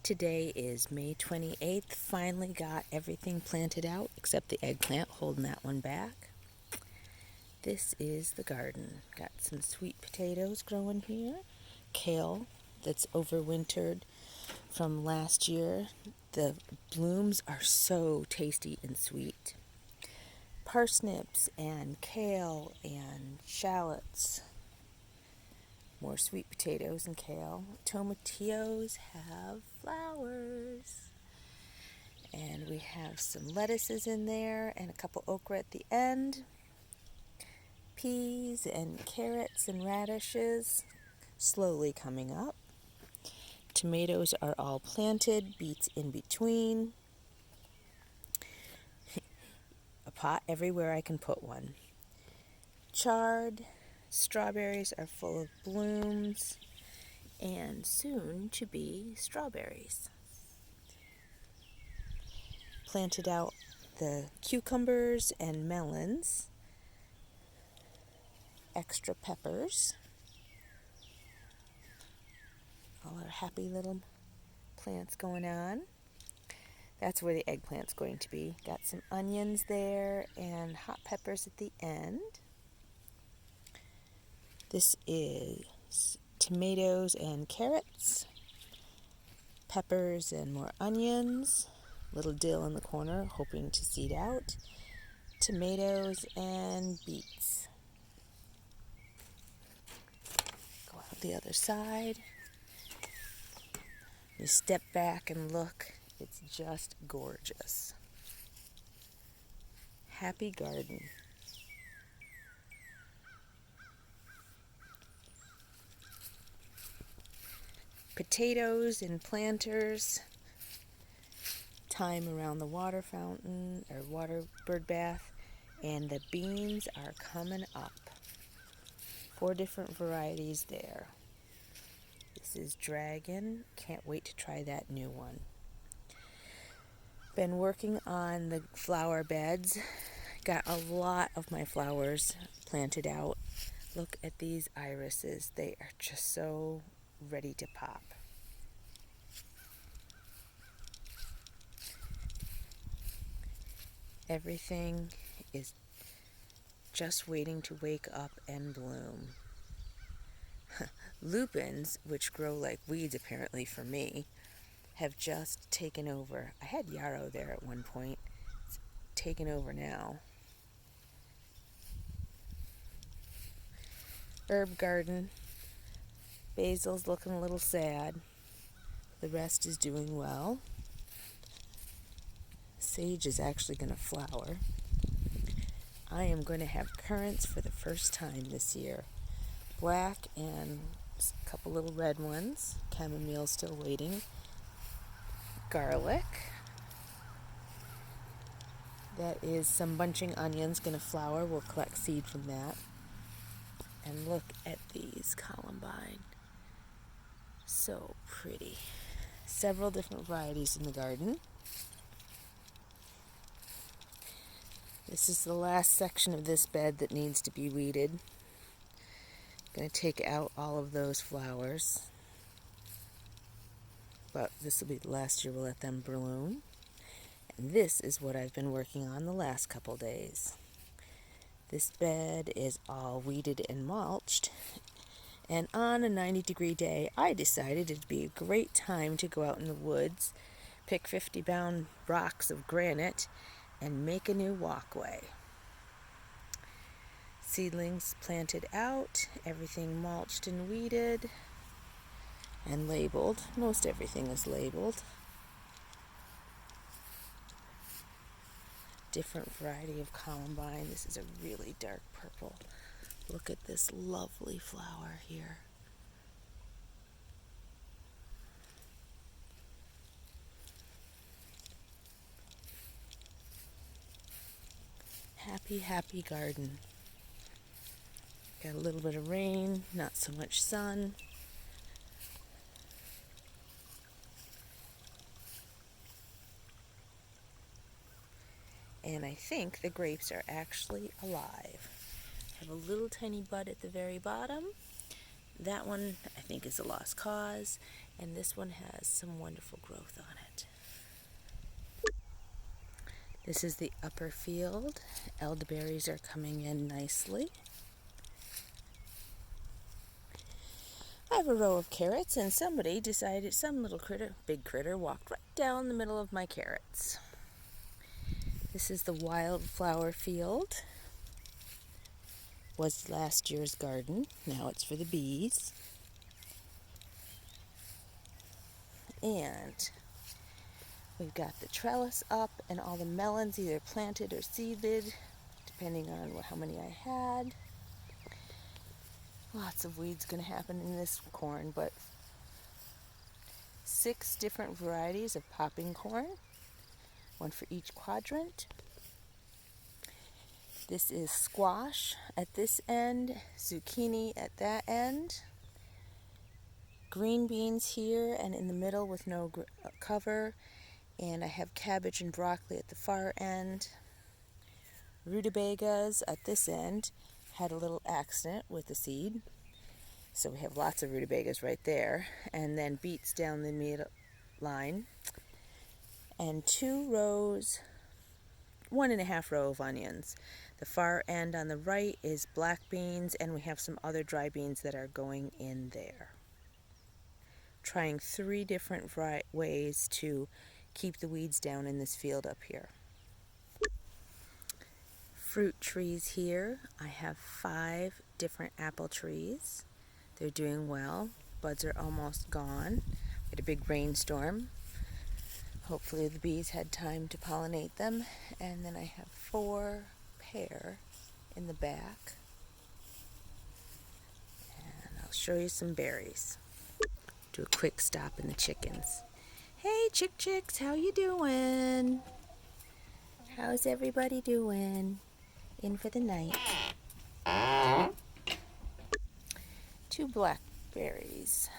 Today is May 28th. Finally got everything planted out except the eggplant, holding that one back. This is the garden. Got some sweet potatoes growing here. Kale that's overwintered from last year. The blooms are so tasty and sweet. Parsnips and kale and shallots. More sweet potatoes and kale. Tomatillos have flowers. And we have some lettuces in there and a couple okra at the end. Peas and carrots and radishes slowly coming up. Tomatoes are all planted, beets in between. A pot everywhere I can put one. Chard. Strawberries are full of blooms and soon to be strawberries. Planted out the cucumbers and melons, extra peppers, all our happy little plants going on. That's where the eggplant's going to be. Got some onions there and hot peppers at the end. This is tomatoes and carrots, peppers and more onions, little dill in the corner, hoping to seed out, tomatoes and beets. Go out the other side. You step back and look, it's just gorgeous. Happy garden. Potatoes in planters, thyme around the water fountain or water bird bath, and the beans are coming up. 4 different varieties there. This is dragon. Can't wait to try that new one. Been working on the flower beds. Got a lot of my flowers planted out. Look at these irises. They are just so ready to pop. Everything is just waiting to wake up and bloom. Lupins, which grow like weeds apparently for me, have just taken over. I had yarrow there at one point. It's taken over now. Herb garden. Basil's looking a little sad. The rest is doing well. Sage is actually going to flower. I am going to have currants for the first time this year. Black and a couple little red ones. Chamomile still waiting. Garlic. That is some bunching onions going to flower. We'll collect seed from that. And look at these columbine. So pretty. Several different varieties in the garden. This is the last section of this bed that needs to be weeded. Going to take out all of those flowers. But this will be the last year we'll let them bloom. And this is what I've been working on the last couple days. This bed is all weeded and mulched. And on a 90-degree day, I decided it'd be a great time to go out in the woods, pick 50-pound rocks of granite, and make a new walkway. Seedlings planted out, everything mulched and weeded, and labeled. Most everything is labeled. Different variety of columbine. This is a really dark purple. Look at this lovely flower here. Happy, happy garden. Got a little bit of rain, not so much sun. And I think the grapes are actually alive. Have a little tiny bud at the very bottom. That one I think is a lost cause. And this one has some wonderful growth on it. This is the upper field. Elderberries are coming in nicely. I have a row of carrots, and somebody decided, some little critter, big critter, walked right down the middle of my carrots. This is the wildflower field. Was last year's garden. Now it's for the bees. And we've got the trellis up and all the melons either planted or seeded, depending on how many I had. Lots of weeds going to happen in this corn, but 6 different varieties of popping corn, one for each quadrant. This is squash at this end, zucchini at that end, green beans here and in the middle with no cover, and I have cabbage and broccoli at the far end. Rutabagas at this end had a little accident with the seed, so we have lots of rutabagas right there, and then beets down the middle line, and 2 rows, 1.5 row of onions. The far end on the right is black beans, and we have some other dry beans that are going in there. Trying 3 different ways to keep the weeds down in this field up here. Fruit trees here. I have 5 different apple trees. They're doing well. Buds are almost gone. We had a big rainstorm. Hopefully the bees had time to pollinate them. And then I have 4 pear in the back. And I'll show you some berries. Do a quick stop in the chickens. Hey chicks, how you doing? How's everybody doing? In for the night. 2 blackberries.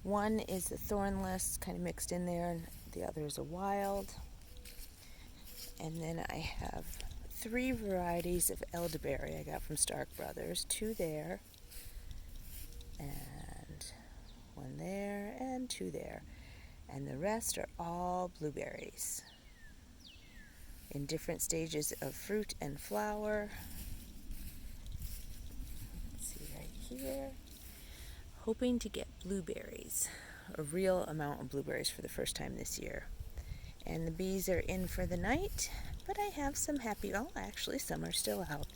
One is the thornless, kind of mixed in there, and the other is a wild. And then I have 3 varieties of elderberry I got from Stark Brothers. 2 there, and 1 there, and 2 there. And the rest are all blueberries in different stages of fruit and flower. Let's see right here. Hoping to get blueberries, a real amount of blueberries for the first time this year. And the bees are in for the night, but I have some actually some are still out.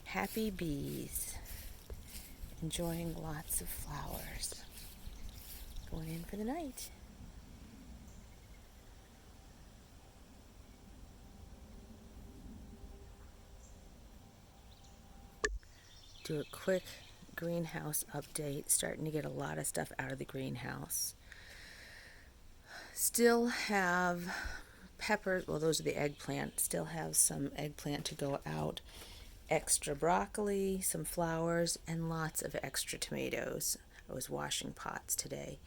Happy bees, enjoying lots of flowers, going in for the night. Do a quick greenhouse update. Starting to get a lot of stuff out of the greenhouse. Still have peppers, well those are the eggplant, still have some eggplant to go out, extra broccoli, some flowers, and lots of extra tomatoes. I was washing pots today.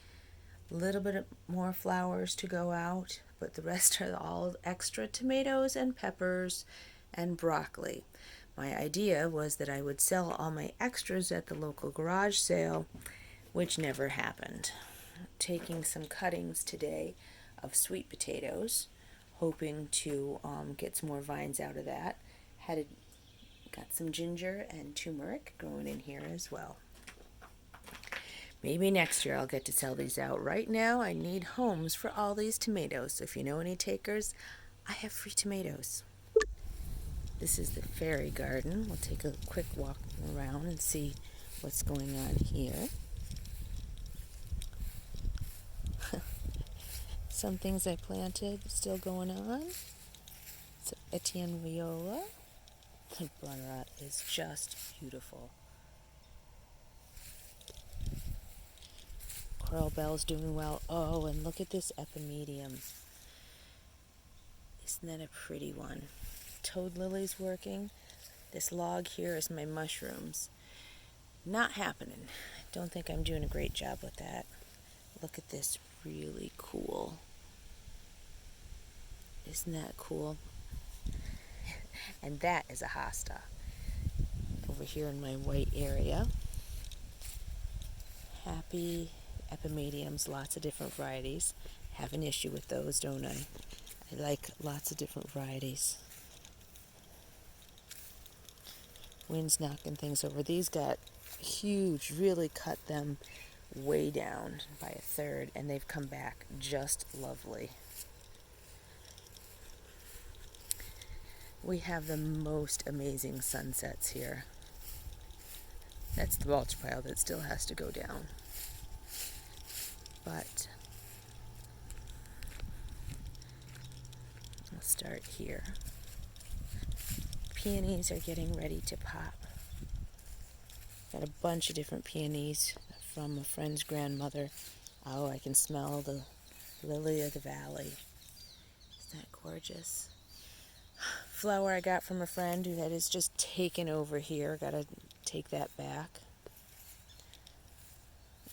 A little bit more flowers to go out, but the rest are all extra tomatoes and peppers and broccoli. My idea was that I would sell all my extras at the local garage sale, which never happened. Taking some cuttings today of sweet potatoes, hoping to get some more vines out of that. Got some ginger and turmeric growing in here as well. Maybe next year I'll get to sell these out. Right now I need homes for all these tomatoes, so if you know any takers, I have free tomatoes. This is the fairy garden. We'll take a quick walk around and see what's going on here. Some things I planted still going on. So Etienne Viola. The Butternut is just beautiful. Coral Bell's doing well. Oh, and look at this epimedium. Isn't that a pretty one? Toad lily's working. This log here is my mushrooms. Not happening. Don't think I'm doing a great job with that. Look at this, really cool. Isn't that cool? And that is a hosta. Over here in my white area. Happy epimediums, lots of different varieties. Have an issue with those, don't I? I like lots of different varieties. Wind's knocking things over. These got huge, really cut them way down by a third, and they've come back just lovely. We have the most amazing sunsets here. That's the mulch pile that still has to go down. But I'll start here. Peonies are getting ready to pop. Got a bunch of different peonies from a friend's grandmother. Oh, I can smell the lily of the valley. Isn't that gorgeous? Flower I got from a friend who that is just taken over here. Gotta take that back.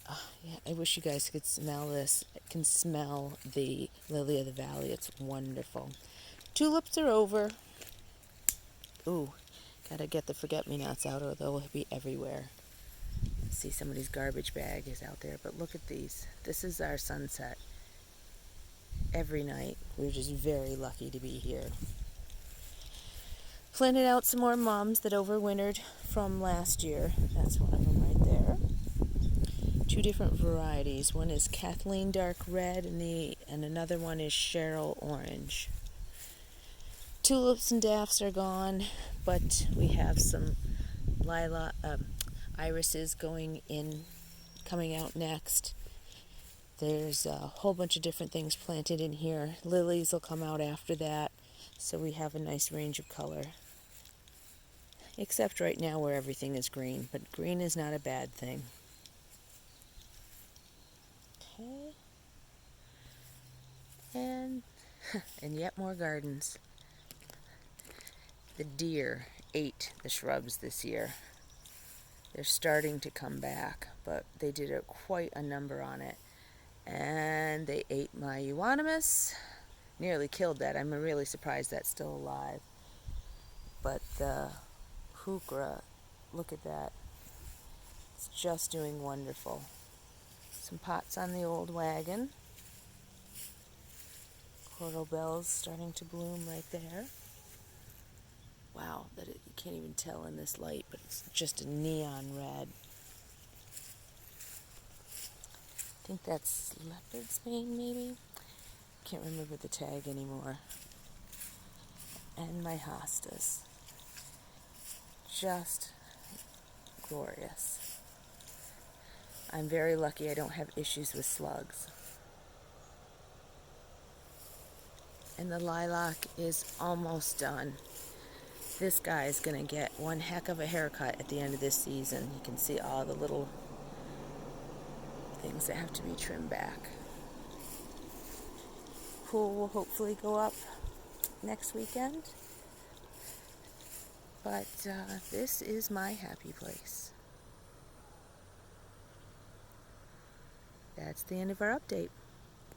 Oh, yeah, I wish you guys could smell this. I can smell the lily of the valley. It's wonderful. Tulips are over. Ooh, gotta get the forget-me-nots out or they'll be everywhere. See, somebody's garbage bag is out there, but look at these. This is our sunset. Every night. We're just very lucky to be here. Planted out some more mums that overwintered from last year. That's one of them right there. Two different varieties. One is Kathleen Dark Red and another one is Cheryl Orange. Tulips and daffs are gone, but we have some irises coming out next. There's a whole bunch of different things planted in here. Lilies will come out after that, so we have a nice range of color. Except right now where everything is green, but green is not a bad thing. Okay. And yet more gardens. The deer ate the shrubs this year. They're starting to come back, but they did quite a number on it. And they ate my euonymus. Nearly killed that. I'm really surprised that's still alive. But the heuchera, look at that. It's just doing wonderful. Some pots on the old wagon. Coral bells starting to bloom right there. Wow, you can't even tell in this light, but it's just a neon red. I think that's leopard's mane, maybe? Can't remember the tag anymore. And my hostas. Just glorious. I'm very lucky I don't have issues with slugs. And the lilac is almost done. This guy is going to get one heck of a haircut at the end of this season. You can see all the little things that have to be trimmed back. Pool will hopefully go up next weekend. But this is my happy place. That's the end of our update.